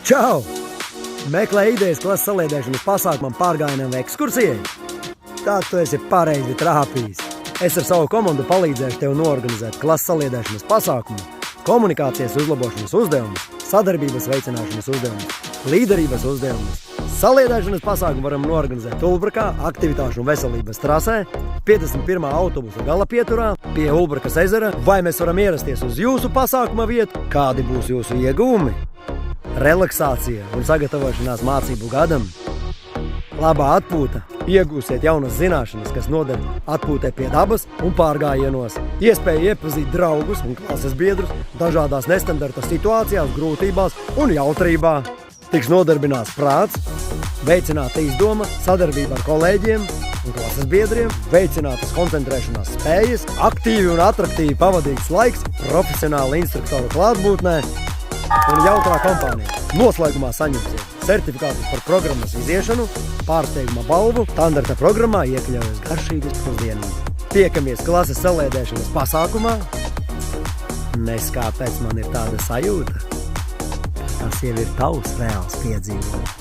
Čau! Meklē idejas klases saliedēšanas pasākumam, pārgājienam vai ekskursijai? Tā tu esi pareizi trāpījis. Es ar savu komandu palīdzēšu tev noorganizēt klases saliedēšanas pasākumu, komunikācijas uzlabošanas uzdevumus, sadarbības veicināšanas uzdevumus, līderības uzdevumus. Saliedēšanas pasākumu varam noorganizēt Ulbrakā, aktivitāšu un veselības trasē, 51. autobusa gala pieturā, pie Ulbrakas ezera, vai mēs varam ierasties uz jūsu pasākuma vietu, kādi būs jūsu iegūmi. Relaksācija un sagatavošanās mācību gadam. Labā atpūta. Iegūsiet jaunas zināšanas, kas noder atpūtē pie dabas un pārgājienos. Iespēja iepazīt draugus un klases biedrus dažādās nestandarta situācijās, grūtībās un jautrībā. Tiks nodarbināts prāts, veicināta izdoma, sadarbība ar kolēģiem un klases biedriem, veicinātas koncentrēšanās spējas, aktīvi un atraktīvi pavadīts laiks, profesionāli instruktoru klātbūtnē un jautrā kompānija. Noslēgumā saņemsiet certifikātus par programmas iziešanu, pārsteiguma balvu, standarta programmā iekļaujas garšīgas pusdienas. Tiekamies klases saliedēšanas pasākumā. Nes kāpēc man ir tāda sajūta. Tas jau ir tavs reāls piedzīvojums.